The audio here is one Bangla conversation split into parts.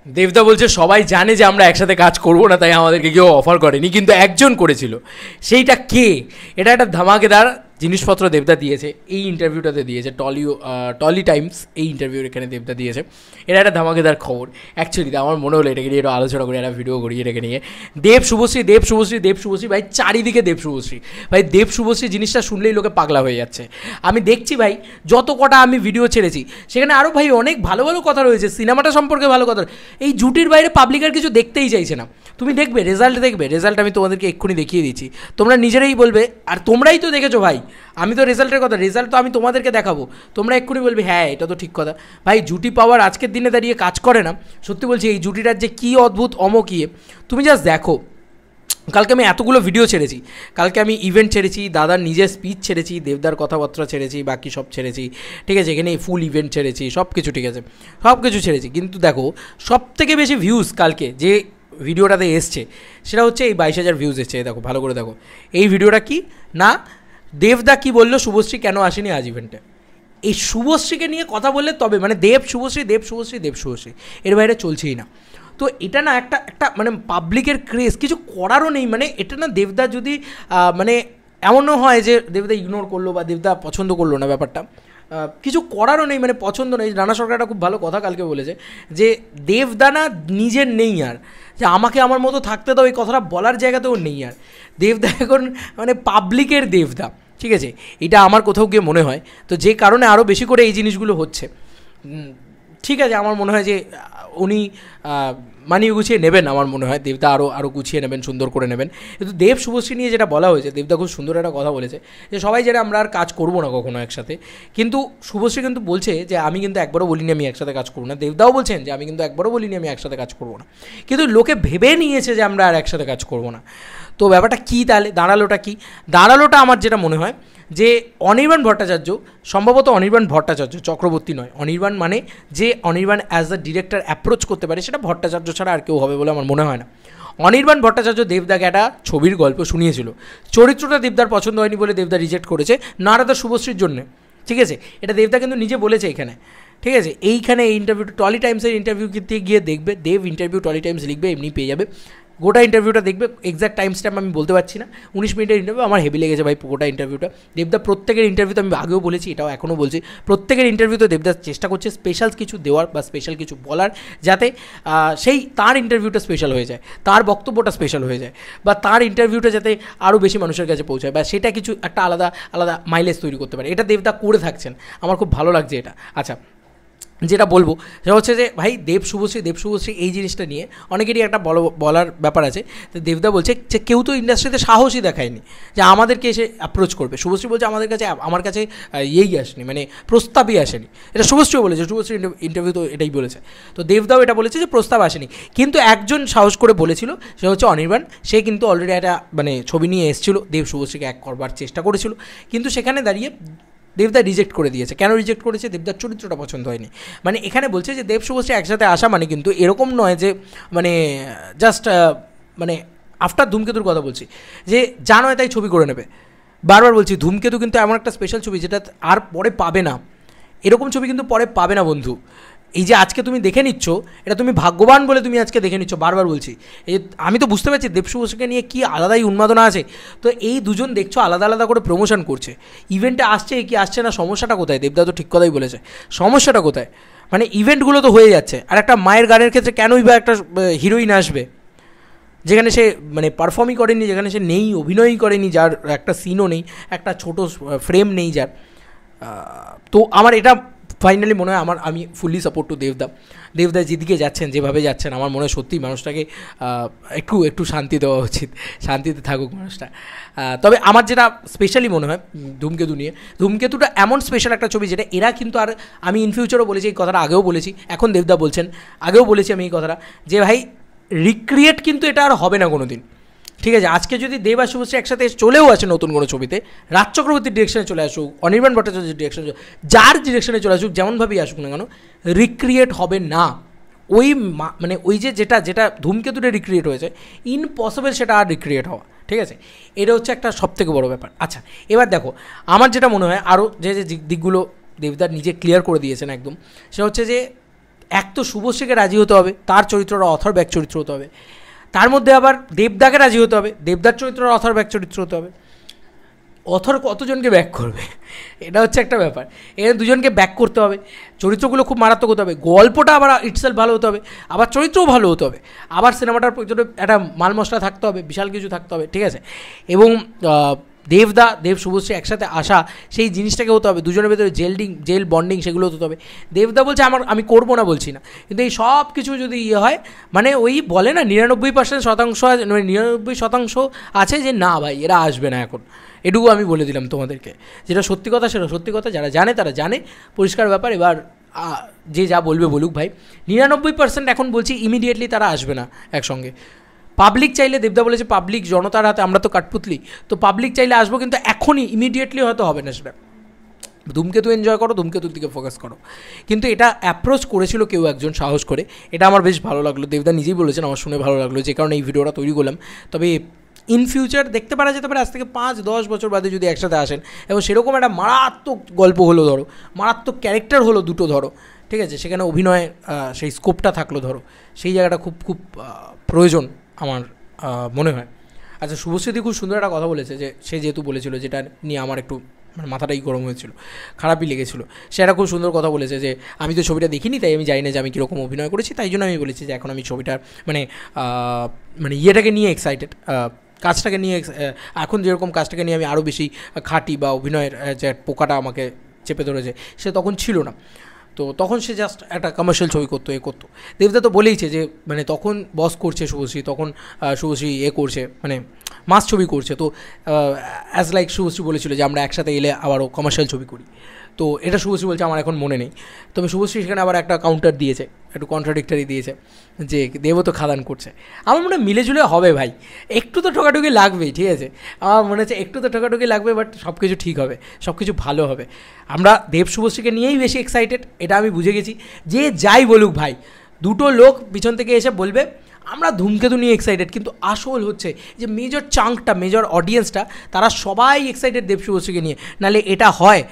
দেবদা বলছে সবাই জানে যে আমরা একসাথে কাজ করবো না, তাই আমাদেরকে কেউ অফার করেনি, কিন্তু একজন করেছিল। সেইটা কে? এটা একটা ধামাকেদার জিনিসপত্র দেবদা দিয়েছে, এই ইন্টারভিউটাতে দিয়েছে, টলি টাইমস এই ইন্টারভিউ এখানে দেবদা দিয়েছে। এটা একটা ধামাকেদার খবর অ্যাকচুয়ালি। আমার মনে হলো এটাকে নিয়ে একটু আলোচনা করি, একটা ভিডিও করি এটাকে নিয়ে। দেব শুভশ্রী ভাই, চারিদিকে দেব শুভশ্রী ভাই। দেব শুভশ্রী জিনিসটা শুনলেই লোকে পাগলা হয়ে যাচ্ছে। আমি দেখছি ভাই, যত কটা আমি ভিডিও ছেড়েছি সেখানে আরও ভাই অনেক ভালো ভালো কথা রয়েছে, সিনেমাটা সম্পর্কে ভালো কথা। এই জুটির বাইরে পাবলিক আর কিছু দেখতেই চাইছে না। তুমি দেখবে রেজাল্ট আমি তোমাদেরকে এক্ষুনি দেখিয়ে দিচ্ছি, তোমরা নিজেরাই বলবে। আর তোমরাই তো দেখেছো ভাই, আমি তো রেজাল্ট তো আমি তোমাদেরকে দেখাবো, তোমরা এক্ষুনি বলবে হ্যাঁ এটা তো ঠিক কথা। ভাই জুটি পাওয়ার আজকের দিনে দাঁড়িয়ে কাজ করে না, সত্যি বলছি। এই জুটিটার যে কী অদ্ভুত অমকিয়ে, তুমি জাস্ট দেখো। কালকে আমি এতগুলো ভিডিও ছেড়েছি, কালকে আমি ইভেন্ট ছেড়েছি, দাদার নিজের স্পিচ ছেড়েছি, দেবদার কথাবার্তা ছেড়েছি, বাকি সব ছেড়েছি, ঠিক আছে। এখানে ফুল ইভেন্ট ছেড়েছি, সব কিছু ঠিক আছে, সব কিছু ছেড়েছি। কিন্তু দেখো সবথেকে বেশি ভিউজ কালকে যে ভিডিওটাতে এসছে সেটা হচ্ছে এই 22,000 ভিউজ এসছে। দেখো ভালো করে দেখো এই ভিডিওটা কি না, দেবদা কি বললো শুভশ্রী কেন আসেনি আজ ইভেন্টে। এই শুভশ্রীকে নিয়ে কথা বললে তবে, মানে দেব শুভশ্রী, এর বাইরে চলছেই না। তো এটা না একটা একটা মানে পাবলিকের ক্রেজ, কিছু করারও নেই। মানে এটা না দেবদা যদি মানে এমনও হয় যে দেবদা ইগনোর করলো বা দেবদা পছন্দ করলো না ব্যাপারটা, কিছু করারও নেই, মানে পছন্দ নেই। রানা সরকার একটা খুব ভালো কথা কালকে বলেছে যে দেবদা না নিজের নেই আর, যে আমাকে আমার মতো থাকতে দাও, এই কথাটা বলার জায়গাতেও নেই আর। দেবদা এখন মানে পাবলিকের দেবদা, ঠিক আছে। এটা আমার কোথাও গিয়ে মনে হয়, তো যে কারণে আরও বেশি করে এই জিনিসগুলো হচ্ছে। ঠিক আছে, আমার মনে হয় যে উনি মানিয়ে গুছিয়ে নেবেন, আমার মনে হয় দেবদা আরও গুছিয়ে নেবেন, সুন্দর করে নেবেন। কিন্তু দেব শুভশ্রী নিয়ে যেটা বলা হয়েছে, দেবদা খুব সুন্দর একটা কথা বলেছে যে সবাই যেটা আমরা আর কাজ করবো না কখনো একসাথে, কিন্তু শুভশ্রী কিন্তু বলছে যে আমি কিন্তু একবারও বলিনি আমি একসাথে কাজ করবো না। দেবদাও বলছেন যে আমি কিন্তু একবারও বলিনি আমি একসাথে কাজ করবো না, কিন্তু লোকে ভেবে নিয়েছে যে আমরা আর একসাথে কাজ করবো না। তো ব্যাপারটা কী তাহলে দাঁড়ালোটা আমার যেটা মনে হয় যে অনির্বাণ ভট্টাচার্য, সম্ভবত অনির্বাণ ভট্টাচার্য, চক্রবর্তী নয়, অনির্বাণ মানে যে Anirban as the director approach করতে পারে, সেটা ভট্টাচার্য ছাড়া আর কেউ হবে বলে আমার মনে হয় না। অনির্বাণ ভট্টাচার্য দেবদাকে একটা ছবির গল্প শুনিয়েছিল, চরিত্রটা দেবদার পছন্দ হয়নি বলে দেবদা রিজেক্ট করেছে, নারাদা শুভশ্রীর জন্যে, ঠিক আছে। এটা দেবদা কিন্তু নিজে বলেছে এখানে, ঠিক আছে। এইখানে এই ইন্টারভিউটা টলি টাইমসের ইন্টারভিউতে গিয়ে দেখবে, দেব ইন্টারভিউ টলি টাইমস লিখবে, এমনি পেয়ে যাবে। গোটা ইন্টারভিউটা দেখবে, এক্স্যাক্ট টাইম স্ট্যাম্প আমি বলতে পারছি না, 19 মিনিটের ইন্টারভিউ, আমার হেভি লেগেছে ভাই গোটা ইন্টারভিউটা। দেবদা প্রত্যেকের ইন্টারভিউতে, আমি আগেও বলেছি এটাও এখনও বলছি, প্রত্যেকের ইন্টারভিউতে দেবদা চেষ্টা করছে স্পেশাল কিছু দেওয়ার বা স্পেশাল কিছু বলার, যাতে সেই তার ইন্টারভিউটা স্পেশাল হয়ে যায়, তার বক্তব্যটা স্পেশাল হয়ে যায়, বা তার ইন্টারভিউটা যাতে আরও বেশি মানুষের কাছে পৌঁছায়, বা সেটা কিছু একটা আলাদা আলাদা মাইলেজ তৈরি করতে পারে। এটা দেবদা করে থাকছেন, আমার খুব ভালো লাগছে এটা। আচ্ছা, যেটা বলবো সেটা হচ্ছে যে ভাই দেব শুভশ্রী এই জিনিসটা নিয়ে অনেকেরই একটা বলার ব্যাপার আছে। তো দেবদা বলছে যে কেউ তো ইন্ডাস্ট্রিতে সাহসই দেখায়নি যে আমাদেরকে এসে অ্যাপ্রোচ করবে। শুভশ্রী বলছে আমার কাছে আসেনি, মানে প্রস্তাবই আসেনি। এটা শুভশ্রীও বলেছে, শুভশ্রী ইন্টারভিউ তো এটাই বলেছে। তো দেবদাও এটা বলেছে যে প্রস্তাব আসেনি, কিন্তু একজন সাহস করে বলেছিল, সে হচ্ছে অনির্বাণ। সে কিন্তু অলরেডি একটা মানে ছবি নিয়ে এসেছিলো, দেব শুভশ্রীকে এক করবার চেষ্টা করেছিল, কিন্তু সেখানে দাঁড়িয়ে দেবদা রিজেক্ট করে দিয়েছে। কেন রিজেক্ট করেছে? দেবদার চরিত্রটা পছন্দ হয়নি। মানে এখানে বলছে যে দেব শুভশ্রী একসাথে আসা মানে কিন্তু এরকম নয় যে মানে জাস্ট মানে আফটার ধূমকেতুর কথা বলছি, যে যা নয় তাই ছবি করে নেবে। বারবার বলছি ধূমকেতু কিন্তু এমন একটা স্পেশাল ছবি যেটা আর পরে পাবে না, এরকম ছবি কিন্তু পরে পাবে না বন্ধু। এই যে আজকে তুমি দেখে নিচ্ছ, এটা তুমি ভাগ্যবান বলে তুমি আজকে দেখে নিচ্ছ। বারবার বলছি, এই আমি তো বুঝতে পারছি দেব শুভশ্রীকে নিয়ে কী আলাদাই উন্মাদনা আছে। তো এই দুজন দেখছো আলাদা আলাদা করে প্রমোশন করছে, ইভেন্টে আসছে কি আসছে না, সমস্যাটা কোথায়? দেবদা তো ঠিক কথাই বলেছে, সমস্যাটা কোথায়? মানে ইভেন্টগুলো তো হয়ে যাচ্ছে, আর একটা মায়ের গানের ক্ষেত্রে কেনই বা একটা হিরোইন আসবে যেখানে সে মানে পারফর্মই করেনি, যেখানে সে নেই, অভিনয়ই করেনি, যার একটা সিনও নেই, একটা ছোটো ফ্রেম নেই যার। তো আমার এটা ফাইনালি মনে হয় আমি ফুললি সাপোর্ট টু দেবদা যেদিকে যাচ্ছেন, যেভাবে যাচ্ছেন, আমার মনে হয় সত্যিই মানুষটাকে একটু শান্তি দেওয়া উচিত, শান্তিতে থাকুক মানুষটা। তবে আমার যেটা স্পেশালি মনে হয় ধূমকেতুটা এমন স্পেশাল একটা ছবি যেটা এরা কিন্তু, আর আমি ইন ফিউচারও বলেছি এই কথাটা, আগেও বলেছি, এখন দেবদা বলছেন, আগেও বলেছি আমি এই কথাটা, যে ভাই রিক্রিয়েট কিন্তু এটা আর হবে না কোনো দিন, ঠিক আছে। আজকে যদি দেব আর শুভশ্রী একসাথে চলেও আসে নতুন কোনো ছবিতে, রাজ চক্রবর্তীর ডিরেকশনে চলে আসুক, অনির্বাণ ভট্টাচার্যের ডিরেকশনে, যার ডিরেকশনে চলে আসুক, যেমনভাবেই আসুক না কেন, রিক্রিয়েট হবে না। ওই মানে ওই যেটা ধূমকেতুতে রিক্রিয়েট হয়েছে, ইম্পসিবল সেটা আর রিক্রিয়েট হওয়া, ঠিক আছে। এটা হচ্ছে একটা সবথেকে বড় ব্যাপার। আচ্ছা, এবার দেখো আমার যেটা মনে হয় আরও যে দিকগুলো দেবদার নিজে ক্লিয়ার করে দিয়েছেন একদম, সেটা হচ্ছে যে এক তো শুভশ্রীকে রাজি হতে হবে, তার চরিত্রটা অথর ব্যাক চরিত্র হতে হবে, তার মধ্যে আবার দেবদাকে রাজি হতে হবে, দেবদার চরিত্রটা অথর ব্যাক চরিত্র হতে হবে। অথর কতজনকে ব্যাক করবে, এটা হচ্ছে একটা ব্যাপার। এখানে দুজনকে ব্যাক করতে হবে, চরিত্রগুলো খুব মারাত্মক হতে হবে, গল্পটা আবার ইটসেলফ ভালো হতে হবে, আবার চরিত্রও ভালো হতে হবে, আবার সিনেমাটার প্রয়োজনে একটা মাল মশলা থাকতে হবে, বিশাল কিছু থাকতে হবে, ঠিক আছে। এবং দেব শুভশ্রী একসাথে আসা, সেই জিনিসটাকে হতে হবে, দুজনের ভেতরে জেল বন্ডিং সেগুলো হতে হবে। দেবদা বলছে আমি করবো না বলছি না, কিন্তু এই সব কিছু যদি হয়, মানে ওই বলে না 99% আছে যে না ভাই এরা আসবে না এখন, এটুকু আমি বলে দিলাম তোমাদেরকে। যেটা সত্যি কথা সেটা সত্যি কথা, যারা জানে তারা জানে, পরিষ্কার ব্যাপার। এবার যে যা বলবে বলুক ভাই, 99% এখন বলছি ইমিডিয়েটলি তারা আসবে না একসঙ্গে। পাবলিক চাইলে, দেবদা বলেছে পাবলিক জনতার হাতে, আমরা তো কাঠপুতলি, তো পাবলিক চাইলে আসবো, কিন্তু এখনই ইমিডিয়েটলি হয়তো হবে না সেটা। ধূমকেতু এনজয় করো, ধূমকেতুর দিকে ফোকাস করো। কিন্তু এটা অ্যাপ্রোচ করেছিল কেউ একজন সাহস করে, এটা আমার বেশ ভালো লাগলো। দেবদা নিজেই বলেছেন, আমার শুনে ভালো লাগলো, যে কারণে এই ভিডিওটা তৈরি করলাম। তবে ইন ফিউচার দেখতে পারা যেতে পারে, আজ থেকে 5-10 বছর বাদে যদি একসাথে আসেন, এবং সেরকম একটা মারাত্মক গল্প হলো ধরো, মারাত্মক ক্যারেক্টার হলো দুটো ধরো, ঠিক আছে, সেখানে অভিনয়ের সেই স্কোপটা থাকলো ধরো, সেই জায়গাটা খুব খুব প্রয়োজন আমার মনে হয়। আচ্ছা, শুভশ্রীদি খুব সুন্দর একটা কথা বলেছে, যে সে যেহেতু বলেছিল, যেটা নিয়ে আমার একটু মানে মাথাটাই গরম হয়েছিল, খারাপই লেগেছিলো। সে একটা খুব সুন্দর কথা বলেছে যে আমি তো ছবিটা দেখিনি, তাই আমি জানি না যে আমি কীরকম অভিনয় করেছি, তাই জন্য আমি বলেছি যে এখন আমি ছবিটার মানে ইয়েটাকে নিয়ে এক্সাইটেড, কাজটাকে নিয়ে, এখন যেরকম কাজটাকে নিয়ে আমি আরও বেশি খাটি, বা অভিনয়ের যে পোকাটা আমাকে চেপে ধরেছে সে তখন ছিল না। তো তখন সে জাস্ট একটা কমার্শিয়াল ছবি করতো, করতো। দেবদা তো বলেইছে যে মানে তখন বস করছে শুভশ্রী, তখন শুভশ্রী করছে, মানে মাস ছবি করছে। তো অ্যাজ লাইক শুভশ্রী বলেছিল যে আমরা একসাথে এলে আবারও কমার্শিয়াল ছবি করি। তো এটা শুভশ্রী বলছে, আমার এখন মনে নেই। তবে শুভশ্রী সেখানে আবার একটা কাউন্টার দিয়েছে, একটু কন্ট্রাডিক্টারি দিয়েছে, যে দেবও তো খাদান করছে। আমার মনে হয় মিলেজুলে হবে ভাই, একটু তো ঠোকাঠুকি লাগবেই, ঠিক আছে, আমার মনে হচ্ছে একটু তো ঠোকাঠুকি লাগবে, বাট সব কিছু ঠিক হবে, সব কিছু ভালো হবে। আমরা দেব শুভশ্রীকে নিয়েই বেশি এক্সাইটেড, এটা আমি বুঝে গেছি। যে যাই বলুক ভাই, দুটো লোক পিছন থেকে এসে বলবে আমরা ধূমকেতু নিয়ে এক্সাইটেড, কিন্তু আসল হচ্ছে যে মেজর চাঙ্কটা, মেজর অডিয়েন্সটা, তারা সবাই এক্সাইটেড দেব শুভশ্রীকে নিয়ে। নাহলে এটা হয়,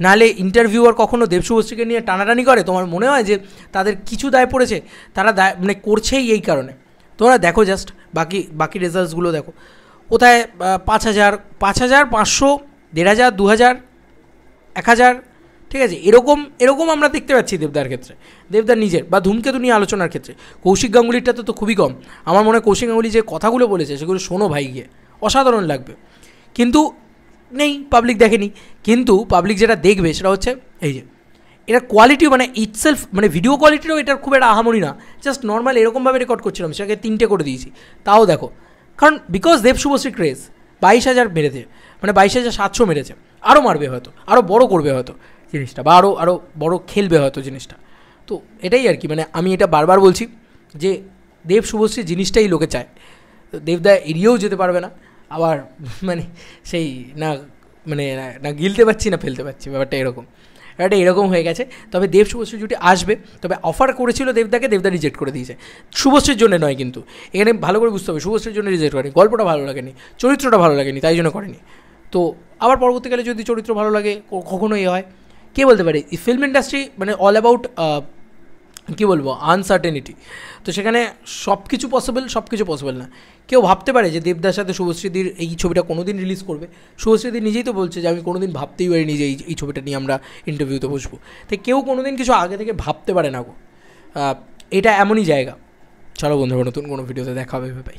নাহলে ইন্টারভিউয়ার কখনো দেব শুভশ্রীকে নিয়ে টানাটানি করে? তোমার মনে হয় যে তাদের কিছু দায় পড়েছে? তারা মানে করছেই এই কারণে। তোমরা দেখো জাস্ট বাকি রেজাল্টসগুলো দেখো, কোথায় 5,000, 5,500, 1,500, 2,000, 1,000, ঠিক আছে, এরকম আমরা দেখতে পাচ্ছি দেবদার ক্ষেত্রে, দেবদার নিজের বা ধূমকেতু নিয়ে আলোচনার ক্ষেত্রে। কৌশিক গাঙ্গুলিরটা তো খুবই কম। আমার মনে হয় কৌশিক গাঙ্গুলি যে কথাগুলো বলেছে সেগুলো শোনো ভাই গিয়ে, অসাধারণ লাগবে। কিন্তু নেই, পাবলিক দেখেনি। কিন্তু পাবলিক যেটা দেখবে সেটা হচ্ছে এই যে এটার কোয়ালিটি, মানে ইটসেলফ, মানে ভিডিও কোয়ালিটিরও এটার খুব একটা আহামরি না, জাস্ট নর্মাল এরকমভাবে রেকর্ড করছিলাম, সেটাকে 3টে করে দিয়েছি, তাও দেখো। কারণ বিকজ দেব শুভশ্রী ক্রেজ 22,000 মেরেছে, মানে 22,700 মেরেছে, আরও মারবে হয়তো, আরও বড় করবে হয়তো জিনিসটা, বা আরও বড় খেলবে হয়তো জিনিসটা। তো এটাই আর কি, মানে আমি এটা বারবার বলছি যে দেব শুভশ্রী জিনিসটাই লোকে চায়, দেবদা এড়িয়েও যেতে পারবে না, আবার মানে সেই না গিলতে পারছি না ফেলতে পারছি, ব্যাপারটা এরকম হয়ে গেছে। তবে দেব শুভশ্রী জুটি আসবে, তবে অফার করেছিল দেবদাকে, দেবদা রিজেক্ট করে দিয়েছে। শুভশ্রীর জন্য নয়, কিন্তু এখানে ভালো করে বুঝতে হবে, শুভশ্রীর জন্য রিজেক্ট করেনি, গল্পটা ভালো লাগেনি, চরিত্রটা ভালো লাগেনি, তাই জন্য করেনি। তো আবার পরবর্তীকালে যদি চরিত্র ভালো লাগে, কখনো হয়, কে বলতে পারে। এই ফিল্ম ইন্ডাস্ট্রি মানে অল অ্যাবাউট কী বলবো, আনসার্টেনিটি। তো সেখানে সব কিছু পসিবল না। কেউ ভাবতে পারে যে দেবদার সাথে শুভশ্রীদির এই ছবিটা কোনো দিন রিলিজ করবে। শুভশ্রীদি নিজেই তো বলছে যে আমি কোনো দিন ভাবতেই পারিনি যে এই ছবিটা নিয়ে আমরা ইন্টারভিউতে বসবো। তাই কেউ কোনো দিন কিছু আগে থেকে ভাবতে পারে না গো, এটা এমনই জায়গা। চলো বন্ধুরা, নতুন কোনো ভিডিওতে দেখা হবে ভাই।